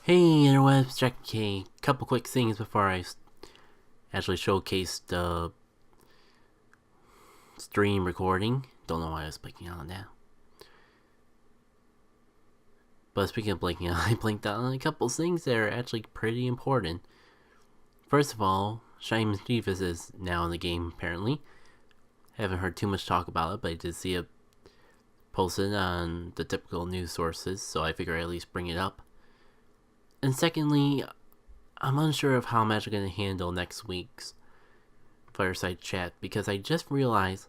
Hey interwebs, Jack K. Couple quick things before I actually showcase the stream recording. Don't know why I was blinking out on that. But speaking of blinking out, I blinked out on a couple things that are actually pretty important. First of all, Shiny Mischievous is now in the game apparently. Haven't heard too much talk about it, but I did see it posted on the typical news sources, so I figure I'd at least bring it up. And secondly, I'm unsure of how I'm actually going to handle next week's Fireside Chat because I just realized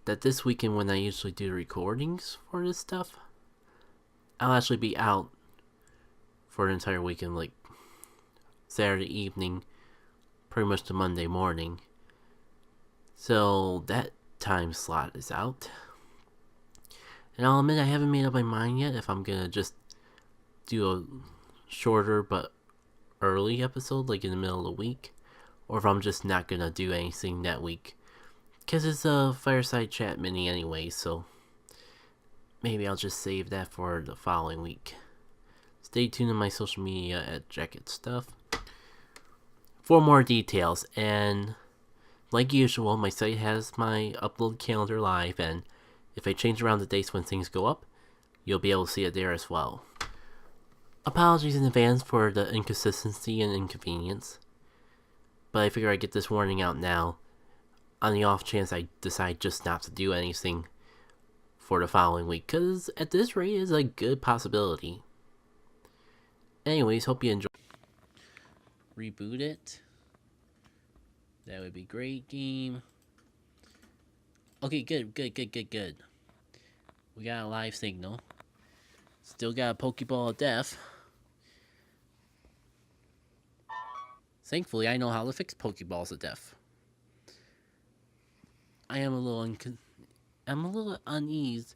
that this weekend when I usually do recordings for this stuff, I'll actually be out for an entire weekend, like Saturday evening, pretty much to Monday morning. So that time slot is out. And I'll admit I haven't made up my mind yet if I'm going to just do a shorter but early episode, like in the middle of the week, or if I'm just not going to do anything that week. Because it's a Fireside Chat mini anyway, so maybe I'll just save that for the following week. Stay tuned on my social media at Jacket Stuff for more details. And like usual, my site has my upload calendar live, and if I change around the dates when things go up, you'll be able to see it there as well. Apologies in advance for the inconsistency and inconvenience, but I figure I'd get this warning out now on the off chance I decide just not to do anything for the following week, because at this rate is a good possibility. Anyways, hope you enjoy. Reboot it. That would be great, game. Okay, good. We got a live signal. Still got a Pokeball of Death. Thankfully, I know how to fix Pokeballs of Death. I am a little uneasy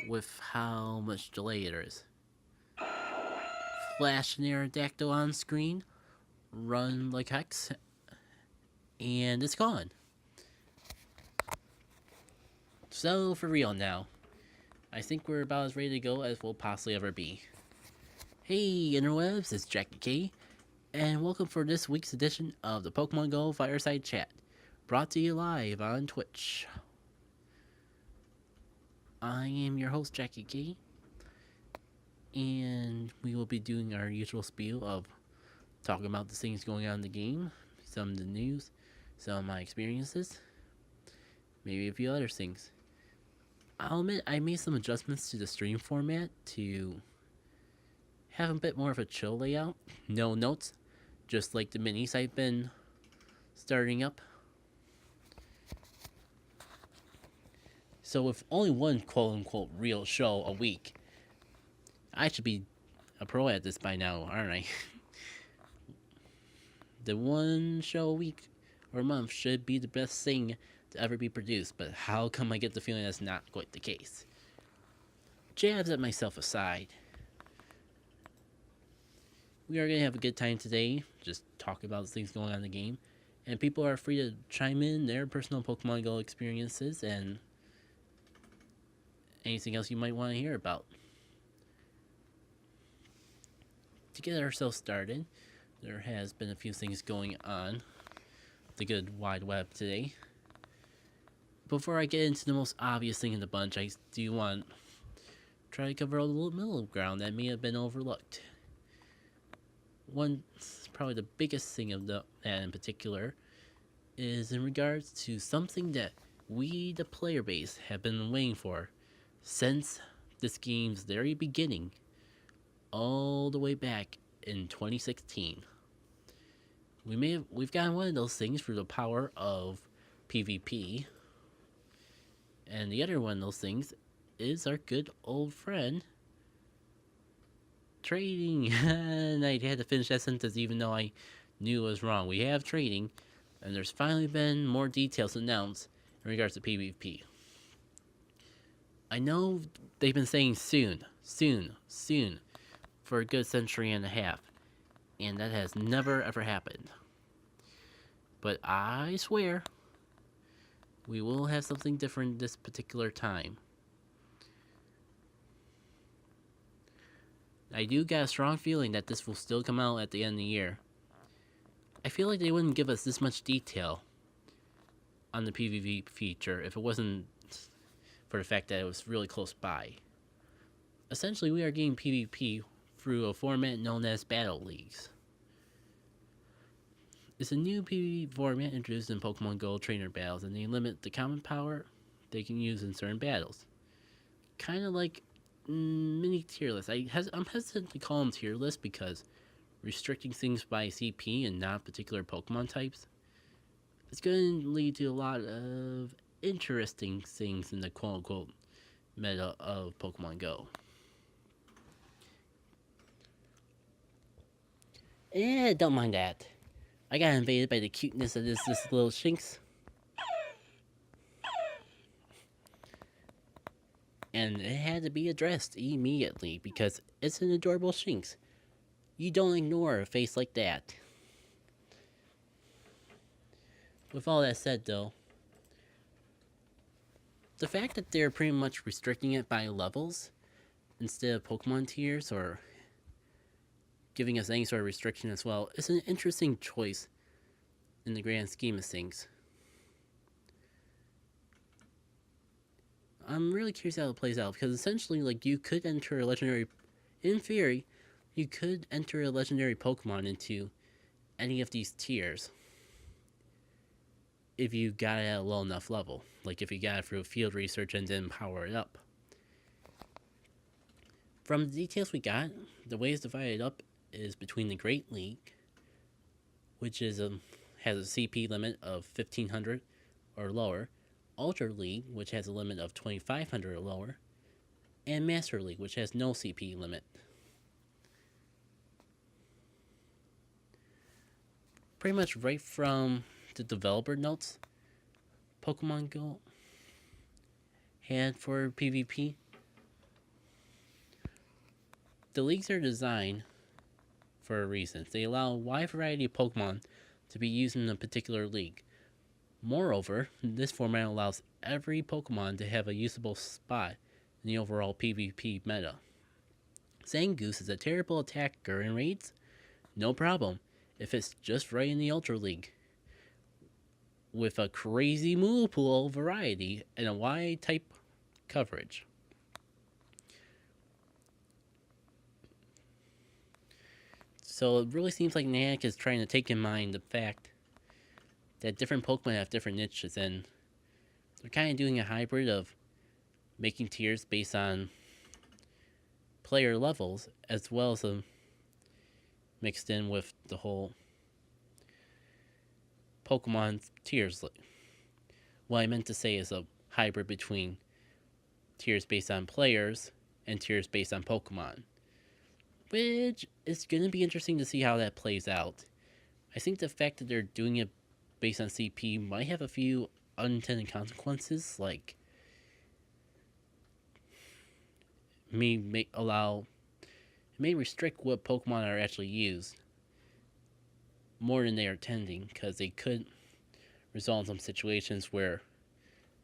with how much delay there is. Flash an Aerodactyl on screen, run like hex, and it's gone. So for real now, I think we're about as ready to go as we'll possibly ever be. Hey interwebs, it's Jackie K, and welcome for this week's edition of the Pokemon Go Fireside Chat, brought to you live on Twitch. I am your host, Jackie K, and we will be doing our usual spiel of talking about the things going on in the game, some of the news, some of my experiences, maybe a few other things. I'll admit I made some adjustments to the stream format to have a bit more of a chill layout. No notes, just like the minis I've been starting up. So with only one quote-unquote real show a week, I should be a pro at this by now, aren't I? The one show a week or a month should be the best thing to ever be produced, but how come I get the feeling that's not quite the case? Jabs at myself aside, we are going to have a good time today, just talk about things going on in the game, and people are free to chime in their personal Pokemon Go experiences and anything else you might want to hear about. To get ourselves started, there has been a few things going on the good wide web today. Before I get into the most obvious thing in the bunch, I do want to try to cover a little middle ground that may have been overlooked. One, probably the biggest thing of that in particular, is in regards to something that we, the player base, have been waiting for since this game's very beginning, all the way back in 2016. We've gotten one of those things through the power of PvP, and the other one of those things is our good old friend trading. And I had to finish that sentence even though I knew it was wrong. We have trading, and there's finally been more details announced in regards to PvP. I know they've been saying soon for a good century and a half, and that has never ever happened. But I swear, we will have something different this particular time. I do got a strong feeling that this will still come out at the end of the year. I feel like they wouldn't give us this much detail on the PvP feature if it wasn't for the fact that it was really close by. Essentially, we are getting PvP through a format known as Battle Leagues. It's a new PvP format introduced in Pokemon Go trainer battles, and they limit the common power they can use in certain battles. Kind of like mini tier lists. I'm hesitant to call them tier lists because restricting things by CP and not particular Pokemon types is going to lead to a lot of interesting things in the quote-unquote meta of Pokemon Go. Don't mind that. I got invaded by the cuteness of this little Shinx. And it had to be addressed immediately because it's an adorable Shinx. You don't ignore a face like that. With all that said, though, the fact that they're pretty much restricting it by levels instead of Pokemon tiers or giving us any sort of restriction as well is an interesting choice in the grand scheme of things. I'm really curious how it plays out because essentially, like, you could enter a legendary. In theory, you could enter a legendary Pokemon into any of these tiers if you got it at a low enough level. Like if you got it through field research and then power it up. From the details we got, the way it's divided up is between the Great League, which has a CP limit of 1500 or lower, Ultra League, which has a limit of 2500 or lower, and Master League, which has no CP limit. Pretty much right from the developer notes Pokemon Go had for PvP, the leagues are designed for a reason. They allow a wide variety of Pokemon to be used in a particular league. Moreover, this format allows every Pokemon to have a usable spot in the overall PvP meta. Zangoose is a terrible attacker in raids? No problem, if it's just right in the Ultra League. With a crazy move pool variety and a wide type coverage. So it really seems like Niantic is trying to take in mind the fact that different Pokemon have different niches, and they're kind of doing a hybrid of making tiers based on player levels, as well as mixed in with the whole Pokemon tiers. What I meant to say is a hybrid between tiers based on players and tiers based on Pokemon, which is going to be interesting to see how that plays out. I think the fact that they're doing it based on CP might have a few unintended consequences, like may restrict what Pokemon are actually used more than they are intending, because they could result in some situations where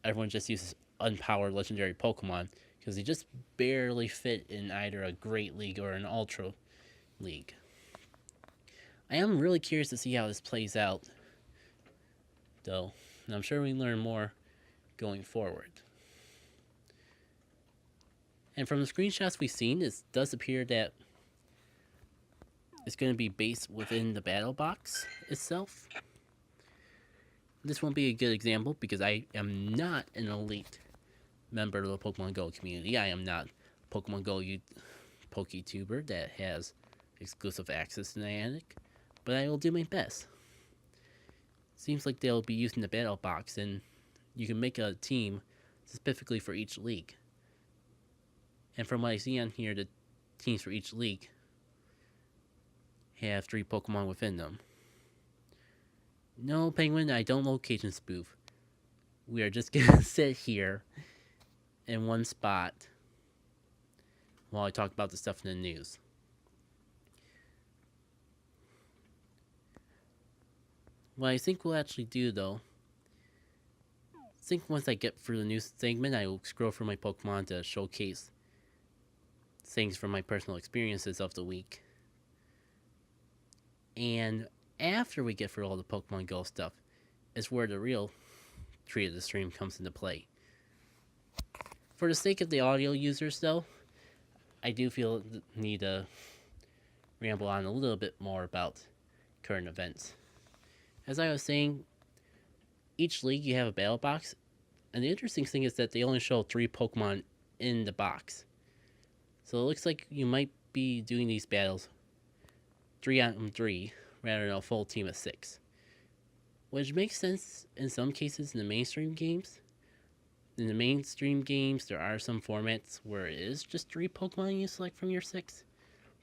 everyone just uses unpowered legendary Pokemon because they just barely fit in either a Great League or an Ultra League. I am really curious to see how this plays out, though, and I'm sure we learn more going forward. And from the screenshots we've seen, it does appear that it's going to be based within the battle box itself. This won't be a good example because I am not an elite member of the Pokemon Go community. I am not a Pokemon Go PokeTuber that has exclusive access to Niantic, but I will do my best. Seems like they'll be using the battle box, and you can make a team specifically for each league. And from what I see on here, the teams for each league have 3 Pokemon within them. No, Penguin, I don't location spoof. We are just gonna sit here in one spot while I talk about the stuff in the news. What I think we'll actually do, though, I think once I get through the news segment, I will scroll through my Pokemon to showcase things from my personal experiences of the week. And after we get through all the Pokemon Go stuff, is where the real treat of the stream comes into play. For the sake of the audio users, though, I do feel the need to ramble on a little bit more about current events. As I was saying, each league you have a battle box, and the interesting thing is that they only show 3 Pokemon in the box. So it looks like you might be doing these battles 3 on 3 rather than a full team of 6. Which makes sense in some cases in the mainstream games. In the mainstream games, there are some formats where it is just 3 Pokemon you select from your 6.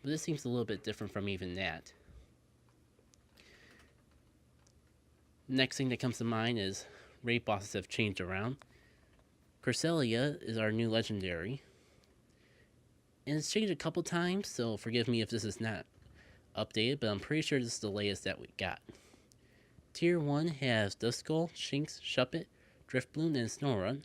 But this seems a little bit different from even that. Next thing that comes to mind is raid bosses have changed around. Cresselia is our new legendary. And it's changed a couple times, so forgive me if this is not updated, but I'm pretty sure this is the latest that we got. Tier 1 has Duskull, Shinx, Shuppet, Driftbloom, and Snorunt.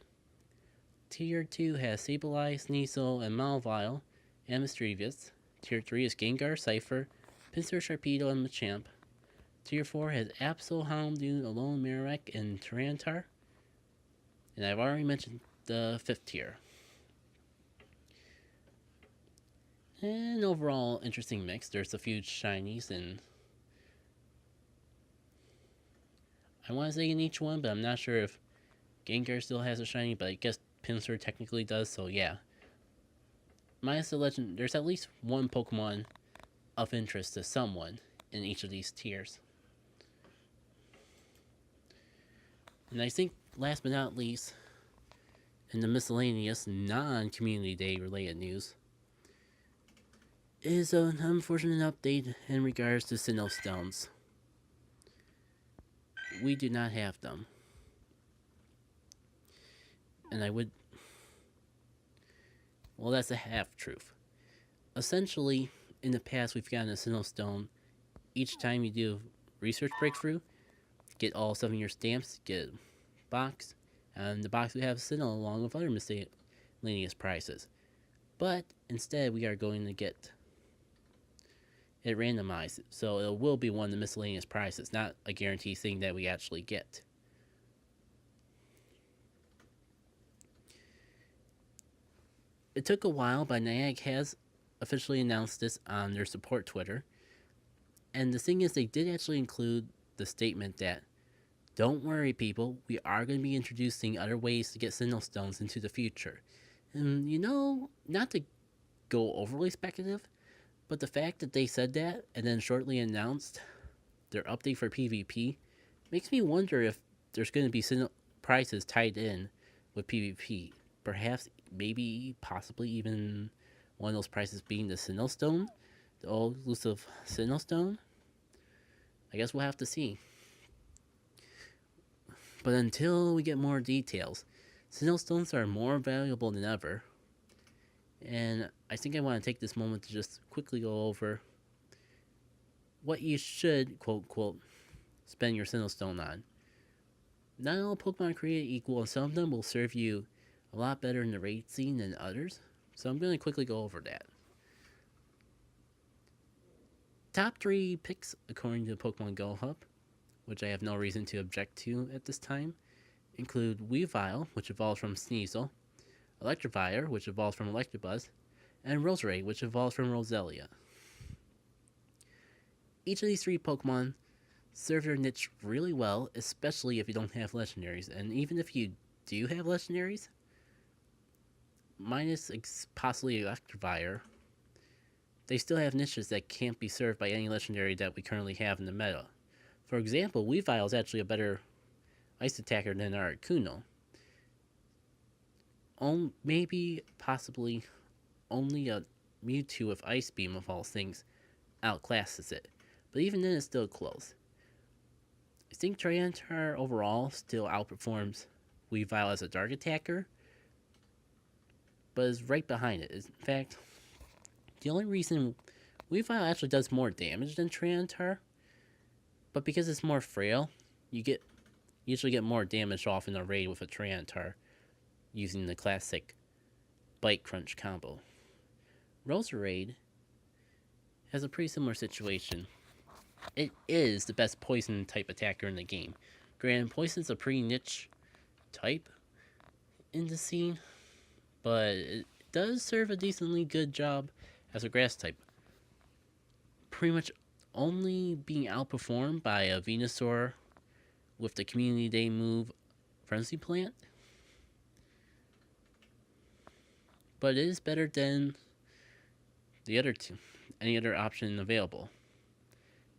Tier 2 has Sableye, Sneasel, and Malvile, and Mischievous. Tier 3 is Gengar, Cypher, Pinsir, Sharpedo, and Machamp. Tier 4 has Absol, Houndoom, Alolan Marowak, and Tyranitar. And I've already mentioned the 5th tier. And overall, interesting mix. There's a few shinies, and I want to say in each one, but I'm not sure if Gengar still has a shiny, but I guess Pinsir technically does, so yeah. Minus the legend, there's at least one Pokemon of interest to someone in each of these tiers. And I think, last but not least, in the miscellaneous non-Community Day related news, is an unfortunate update in regards to Sinnoh Stones. We do not have them. And I would... Well, that's a half-truth. Essentially, in the past, we've gotten a Sinnoh Stone. Each time you do a research breakthrough, get all 7 of your stamps, get a box, and in the box we have Sinnoh along with other miscellaneous prizes. But instead, we are going to get it randomized, so it will be one of the miscellaneous prizes, not a guaranteed thing that we actually get. It took a while, but Niantic has officially announced this on their support Twitter. And the thing is, they did actually include the statement that, don't worry people, we are going to be introducing other ways to get Sinnoh Stones into the future. And you know, not to go overly speculative, but the fact that they said that and then shortly announced their update for PvP makes me wonder if there's going to be prizes tied in with PvP. Perhaps, maybe, possibly even one of those prizes being the Sinnoh Stone, the all exclusive Sinnoh Stone. I guess we'll have to see. But until we get more details, Sinnoh Stones are more valuable than ever. And I think I want to take this moment to just quickly go over what you should, quote, quote, spend your Sinnoh Stone on. Not all Pokemon are created equal, and some of them will serve you a lot better in the raid scene than others. So I'm going to quickly go over that. Top 3 picks according to Pokemon Go Hub, which I have no reason to object to at this time, include Weavile, which evolves from Sneasel, Electivire, which evolves from Electabuzz, and Roserade, which evolves from Roselia. Each of these 3 Pokemon serve their niche really well, especially if you don't have legendaries. And even if you do have legendaries, minus possibly Electivire, they still have niches that can't be served by any legendary that we currently have in the meta. For example, Weavile is actually a better ice attacker than our Articuno. Maybe, possibly, only a Mewtwo with Ice Beam of all things outclasses it. But even then, it's still close. I think Tyranitar overall still outperforms Weavile as a dark attacker, but is right behind it. In fact, the only reason Weavile actually does more damage than Tyranitar, but because it's more frail, you usually get more damage off in a raid with a Tyranitar using the classic Bite Crunch combo. Roserade has a pretty similar situation. It is the best poison type attacker in the game. Granted, poison's a pretty niche type in the scene, but it does serve a decently good job as a grass type. Pretty much only being outperformed by a Venusaur with the Community Day move Frenzy Plant. But it is better than the other two, any other option available.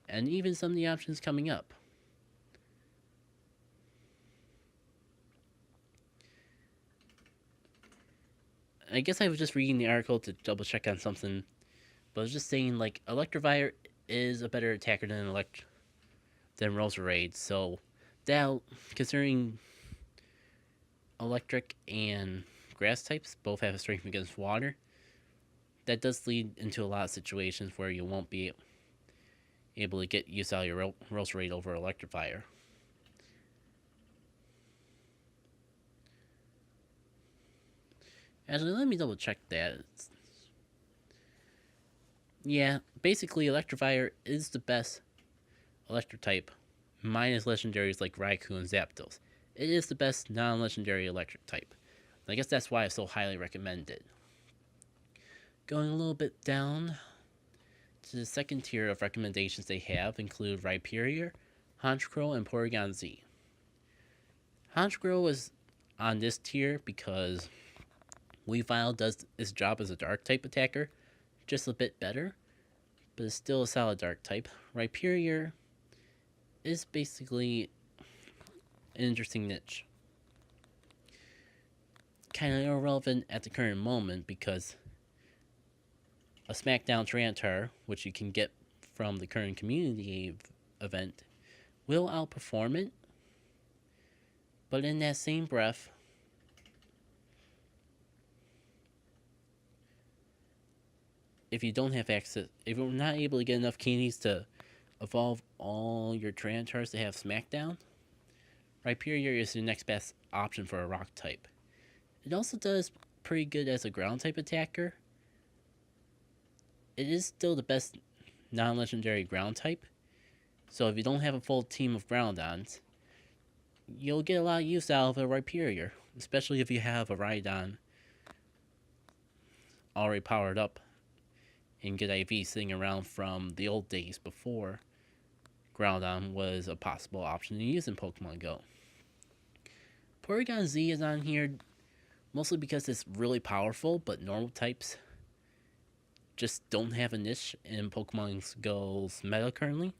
And even some of the options coming up. I guess I was just reading the article to double check on something, but I was just saying like Electivire is a better attacker than Roserade, so that, considering electric and grass types both have a strength against water, that does lead into a lot of situations where you won't be able to get use out of your Roserade over Electivire. Actually, let me double check that. Yeah, basically Electivire is the best electric type, minus legendaries like Raikou and Zapdos. It is the best non-legendary electric type. I guess that's why I so highly recommend it. Going a little bit down to the second tier of recommendations they have include Rhyperior, Honchkrow, and Porygon Z. Honchkrow is on this tier because Weavile does its job as a dark type attacker just a bit better, but it's still a solid dark type. Rhyperior is basically an interesting niche. Kind of irrelevant at the current moment because a SmackDown Tyranitar, which you can get from the current community event, will outperform it. But in that same breath, if you don't have access, if you're not able to get enough candies to evolve all your Tyranitars to have SmackDown, Rhyperior is the next best option for a rock type. It also does pretty good as a ground type attacker. It is still the best non-legendary ground type, so if you don't have a full team of Groudons, you'll get a lot of use out of a Rhyperior, especially if you have a Rhydon already powered up and good IV sitting around from the old days before Groudon was a possible option to use in Pokemon Go. Porygon Z is on here mostly because it's really powerful, but normal types just don't have a niche in Pokemon Go's meta currently.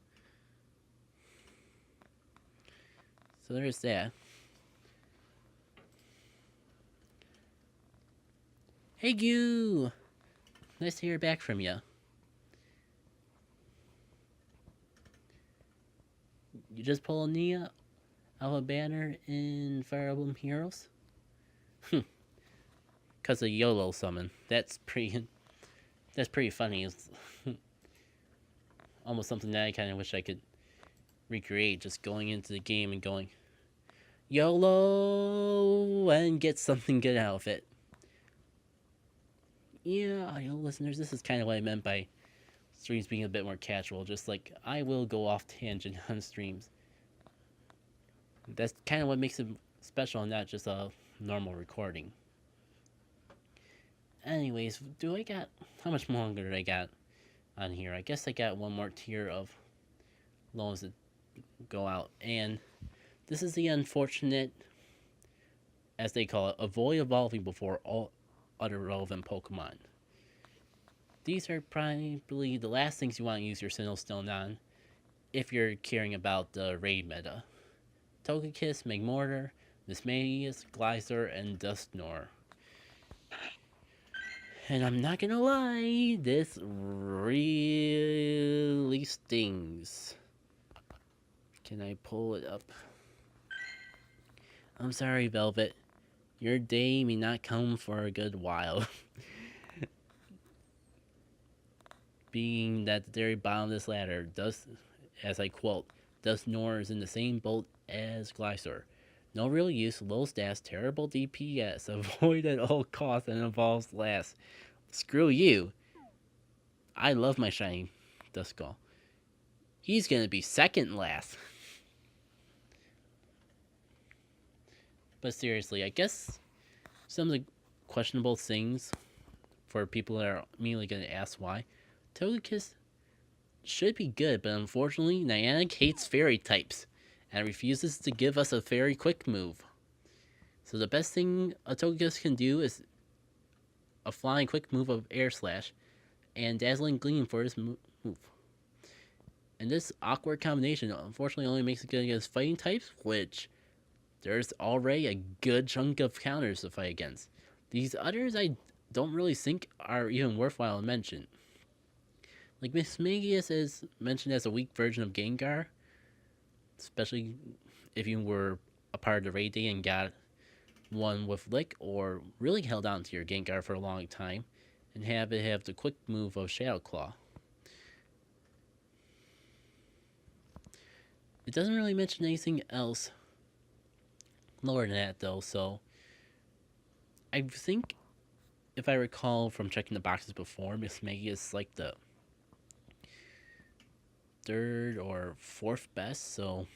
So there's that. Hey Goo! Nice to hear back from you. You just pull a Nia out of a banner in Fire Emblem Heroes? Because of YOLO summon. That's pretty funny. It's almost something that I kind of wish I could recreate. Just going into the game and going YOLO and get something good out of it. Yeah, listeners, this is kind of what I meant by streams being a bit more casual. Just like, I will go off tangent on streams. That's kind of what makes it special and not just a normal recording. Anyways, how much longer do I got on here? I guess I got one more tier of loans that go out. And this is the unfortunate, as they call it, avoid evolving before all other relevant Pokemon. These are probably the last things you want to use your Sinnoh Stone on if you're caring about the raid meta. Togekiss, Magmortar, Mismagius, Geyser, and Dusknoir. And I'm not gonna lie, this really stings. Can I pull it up? I'm sorry, Velvet. Your day may not come for a good while. Being that the very bottom of this ladder does, as I quote, Dusknoir is in the same boat as Geyser. No real use, low stats, terrible DPS, avoid at all costs, and evolves last. Screw you. I love my shiny Duskull. He's gonna be second last. But seriously, I guess some of the questionable things for people that are immediately gonna ask why, Togekiss should be good, but unfortunately, Niantic hates fairy types and refuses to give us a fairy quick move. So the best thing a Togekiss can do is a flying quick move of Air Slash and Dazzling Gleam for his move. And this awkward combination unfortunately only makes it good against fighting types, which there's already a good chunk of counters to fight against. These others I don't really think are even worthwhile to mention. Like Mismagius is mentioned as a weak version of Gengar, especially if you were a part of the raid day and got one with Lick, or really held on to your Gengar for a long time and have it have the quick move of Shadow Claw. It doesn't really mention anything else lower than that though, so I think if I recall from checking the boxes before, Mismagius is like the third or fourth best, so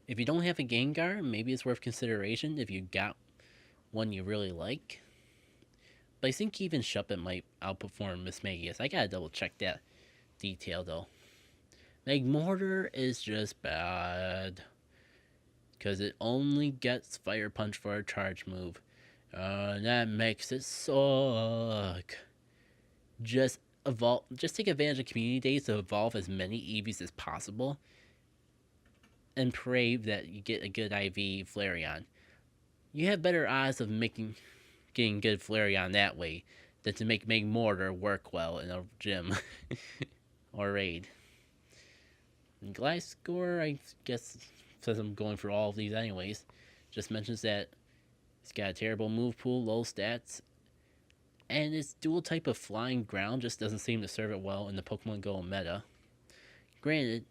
if you don't have a Gengar, maybe it's worth consideration if you got one you really like. But I think even Shuppet might outperform Mismagius. I gotta double check that detail though. Magmortar is just bad, because it only gets Fire Punch for a charge move. That makes it suck. Just take advantage of community days to evolve as many Eevees as possible, and pray that you get a good IV Flareon. You have better odds of getting good Flareon that way than to make Magmortar work well in a gym or raid. And Gliscor, I guess, since I'm going through all of these anyways, just mentions that it's got a terrible move pool, low stats, and its dual type of flying ground just doesn't seem to serve it well in the Pokemon Go meta. Granted,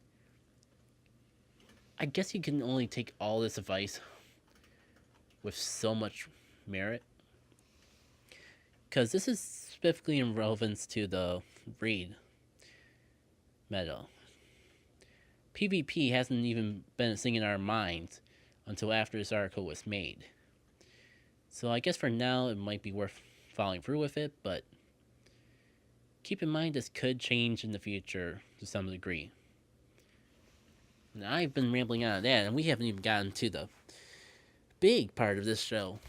I guess you can only take all this advice with so much merit, because this is specifically in relevance to the raid meta. PvP hasn't even been a thing in our minds until after this article was made. So I guess for now it might be worth following through with it, but keep in mind this could change in the future to some degree. Now I've been rambling on that, and we haven't even gotten to the big part of this show.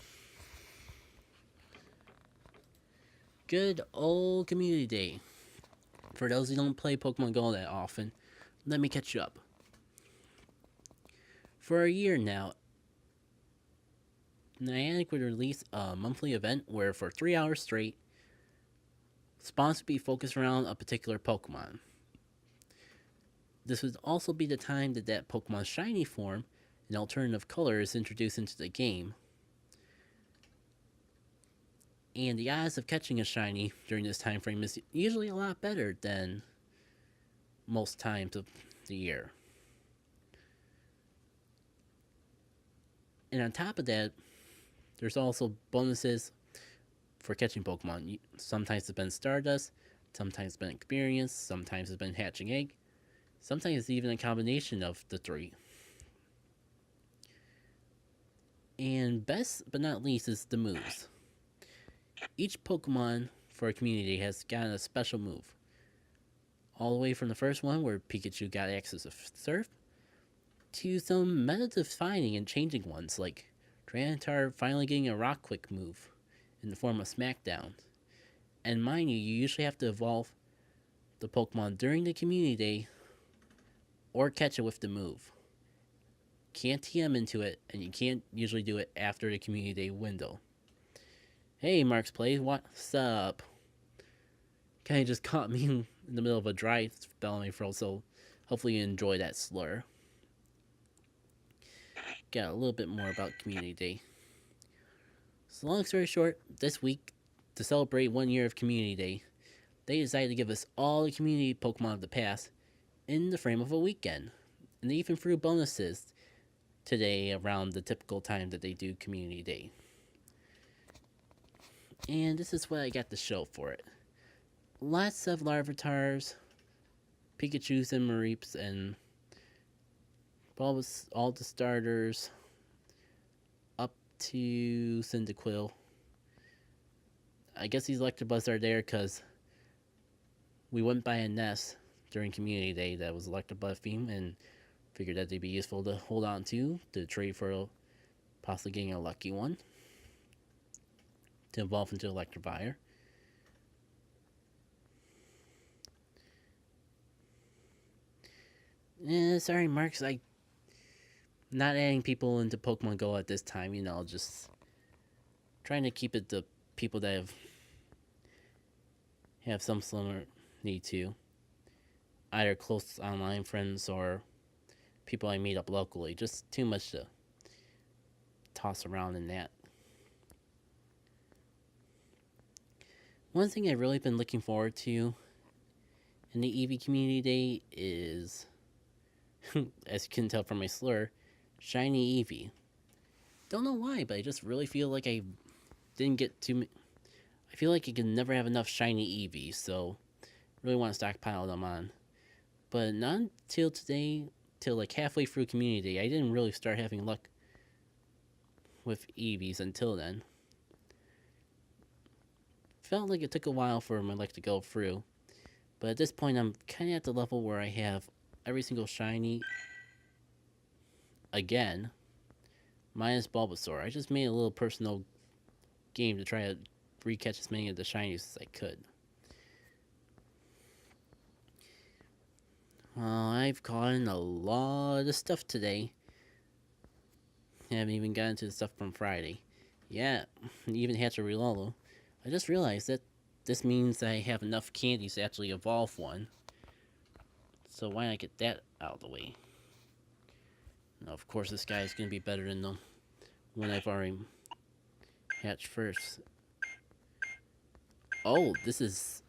Good old Community Day. For those who don't play Pokemon Go that often, let me catch you up. For a year now, Niantic would release a monthly event where for 3 hours straight, spawns would be focused around a particular Pokemon. This would also be the time that Pokemon's shiny form, an alternative color, is introduced into the game. And the odds of catching a shiny during this time frame is usually a lot better than most times of the year. And on top of that, there's also bonuses for catching Pokemon. Sometimes it's been Stardust, sometimes it's been Experience, sometimes it's been Hatching Egg, sometimes it's even a combination of the three. And best but not least is the moves. Each Pokemon for a community has gotten a special move. All the way from the first one where Pikachu got access to Surf, to some meta-defining and changing ones like Tyranitar finally getting a Rock Quick move in the form of Smackdown. And mind you, you usually have to evolve the Pokemon during the community day or catch it with the move. Can't TM into it, and you can't usually do it after the community day window. Hey, Mark's Plays, what's up? Kinda just caught me in the middle of a dry spell in my throat, so hopefully you enjoy that slur. Got a little bit more about Community Day. So long story short, this week, to celebrate 1 year of Community Day, they decided to give us all the community Pokemon of the past in the frame of a weekend. And they even threw bonuses today around the typical time that they do Community Day. And this is what I got to show for it. lots of Larvatars, Pikachus and Mareeps, and all the starters up to Cyndaquil. I guess these Electabuzz are there because we went by a nest during Community Day that was Electabuzz theme and figured that they'd be useful to hold on to trade for possibly getting a lucky one to evolve into Electivire. Sorry, Marks, I not adding people into Pokemon Go at this time. Just trying to keep it to people that have some similar need to, either close online friends or people I meet up locally. Just too much to toss around in that. One thing I've really been looking forward to in the Eevee Community Day is, as you can tell from my slur, Shiny Eevee. Don't know why, but I just really feel like I didn't get too. I feel like you can never have enough Shiny Eevees, so really want to stockpile them on. But not until today, till like halfway through Community Day, I didn't really start having luck with Eevees until then. Felt like it took a while for my luck to go through, but at this point I'm kind of at the level where I have every single shiny again, minus Bulbasaur. I just made a little personal game to try to recatch as many of the shinies as I could. Well, I've caught in a lot of stuff today. I haven't even gotten to the stuff from Friday. Yeah, even Hatchery-Lolo. I just realized that this means I have enough candies to actually evolve one. So why not get that out of the way? Now, of course, this guy is going to be better than the one I've already hatched first. Oh, this is...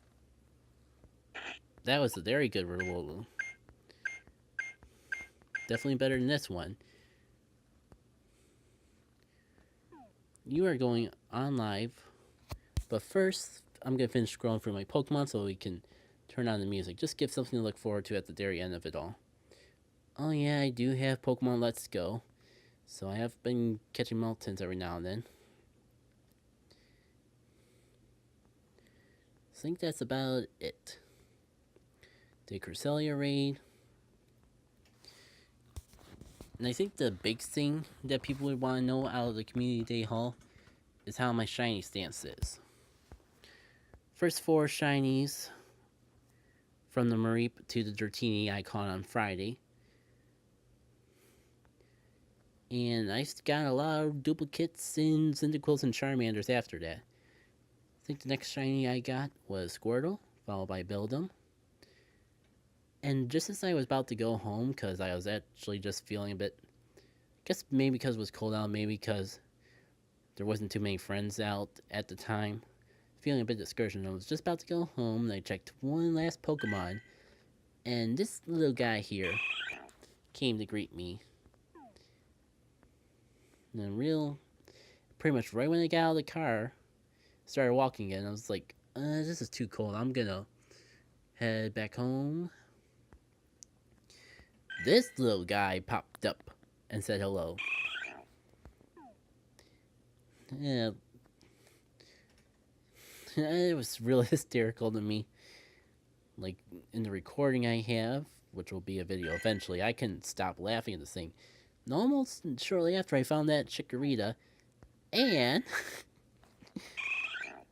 That was a very good Riolu. Definitely better than this one. You are going on live. But first, I'm going to finish scrolling through my Pokemon so we can turn on the music. Just give something to look forward to at the very end of it all. Oh yeah, I do have Pokemon Let's Go. So I have been catching Meltons every now and then. I think that's about it. The Cresselia raid. And I think the big thing that people would want to know out of the Community Day Haul is how my shiny stance is. First 4 shinies from the Mareep to the Dratini I caught on Friday. And I got a lot of duplicates in Cyndaquils and Charmanders after that. I think the next shiny I got was Squirtle, followed by Buildum. And just as I was about to go home, because I was actually just feeling a bit... I guess maybe because it was cold out, maybe because there wasn't too many friends out at the time. Feeling a bit discouraged, and I was just about to go home, and I checked one last Pokemon. And this little guy here came to greet me. And then pretty much right when I got out of the car, started walking again, I was like, this is too cold. I'm gonna head back home. This little guy popped up and said hello. Yeah, it was really hysterical to me. Like, in the recording I have, which will be a video eventually, I couldn't stop laughing at this thing. And almost shortly after I found that Chikorita, and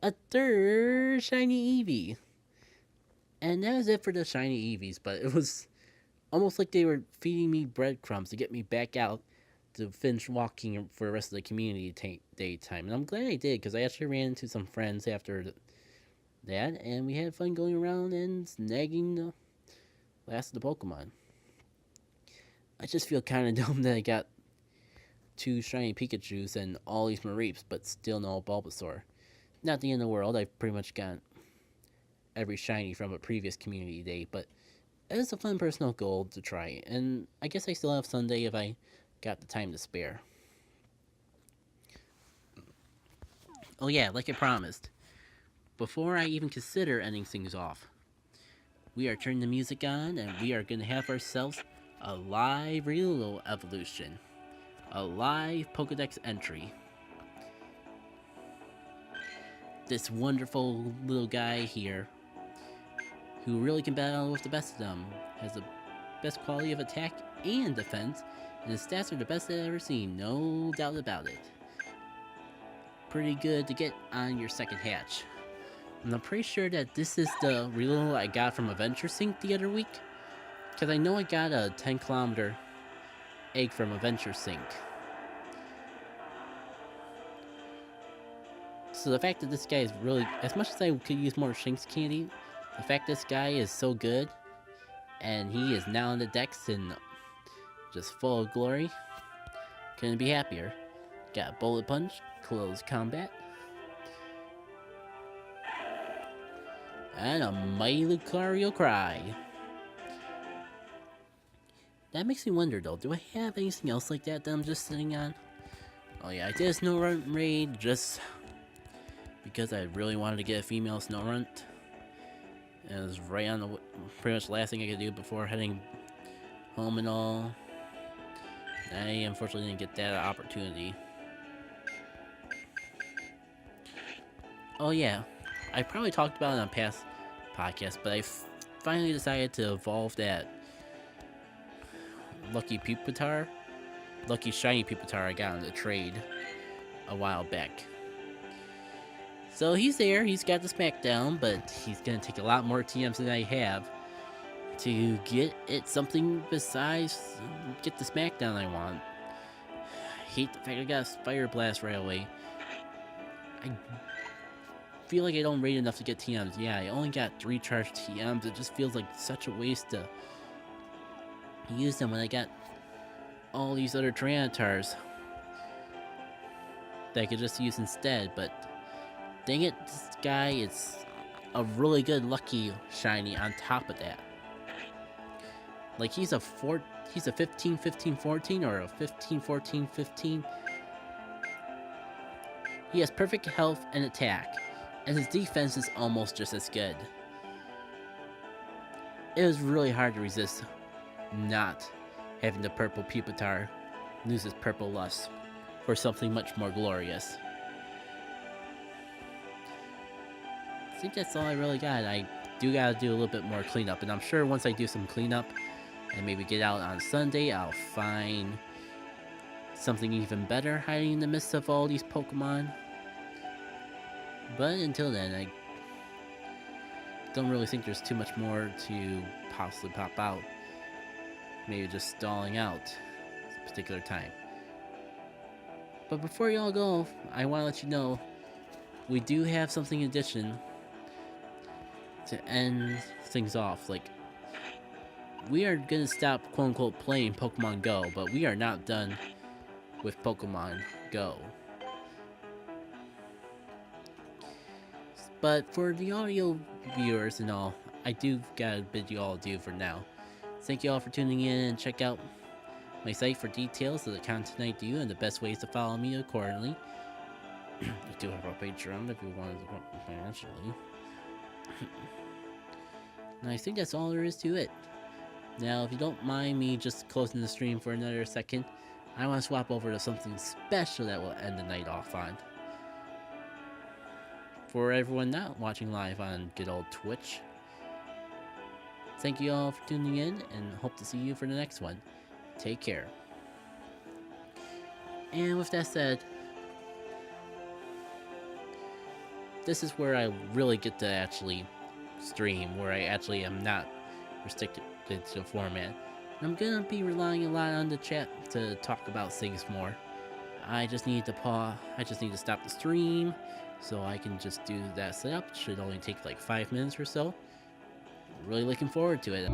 a third shiny Eevee. And that was it for the shiny Eevees, but it was almost like they were feeding me breadcrumbs to get me back out to finish walking for the rest of the community day time. And I'm glad I did, because I actually ran into some friends after that, and we had fun going around and snagging the last of the Pokemon. I just feel kind of dumb that I got 2 shiny Pikachus and all these Mareeps, but still no Bulbasaur. Not the end of the world, I've pretty much got every shiny from a previous community day, but it's a fun personal goal to try, and I guess I still have Sunday if I got the time to spare. Oh yeah, like I promised. before I even consider ending things off, we are turning the music on and we are going to have ourselves a live real evolution. A live Pokedex entry. This wonderful little guy here, who really can battle with the best of them, has the best quality of attack and defense, and his stats are the best I've ever seen, no doubt about it. Pretty good to get on your second hatch. And I'm pretty sure that this is the relo I got from Adventure Sync the other week, because I know I got a 10-kilometer egg from Adventure Sync. So the fact that this guy is really, as much as I could use more Shinx candy, the fact this guy is so good, and he is now in the Dex and just full of glory, couldn't be happier. Got Bullet Punch, Close Combat, and a Mighty Lucario Cry. That makes me wonder though, do I have anything else like that I'm just sitting on? Oh yeah, I did a Snorunt raid just because I really wanted to get a female Snorunt. And it was right on the pretty much the last thing I could do before heading home and all. I unfortunately didn't get that opportunity. Oh yeah, I probably talked about it on past podcasts, but I finally decided to evolve that lucky shiny Pupitar I got in the trade a while back. So he's there, he's got the Smackdown, but he's gonna take a lot more TMs than I have to get it something besides get the Smackdown I want. I hate the fact I got a Fire Blast right away. I feel like I don't rate enough to get TMs. Yeah, I only got 3 charged TMs. It just feels like such a waste to use them when I got all these other Tyranitars that I could just use instead, but dang it, this guy is a really good lucky shiny on top of that. Like he's a 15-15-14 or a 15-14-15. He has perfect health and attack, and his defense is almost just as good. It was really hard to resist not having the purple Pupitar lose his purple lust for something much more glorious. I think that's all I really got. I do gotta do a little bit more cleanup, and I'm sure once I do some cleanup and maybe get out on Sunday, I'll find something even better hiding in the midst of all these Pokemon. But until then, I don't really think there's too much more to possibly pop out. Maybe just stalling out at a particular time. But before y'all go, I want to let you know we do have something in addition to end things off. Like, we are gonna stop quote unquote playing Pokemon Go, but we are not done with Pokemon Go. But for the audio viewers and all, I do gotta bid you all adieu for now. Thank you all for tuning in, and check out my site for details of the content I do and the best ways to follow me accordingly. I do have a Patreon if you want to support me financially. And I think that's all there is to it. Now, if you don't mind me just closing the stream for another second, I want to swap over to something special that will end the night off on. For everyone not watching live on good old Twitch, thank you all for tuning in, and hope to see you for the next one. Take care. And with that said, this is where I really get to actually stream, where I actually am not restricted to the format. I'm gonna be relying a lot on the chat to talk about things more. I just need to pause. I just need to stop the stream so I can just do that setup. Should only take like 5 minutes or so. Really looking forward to it.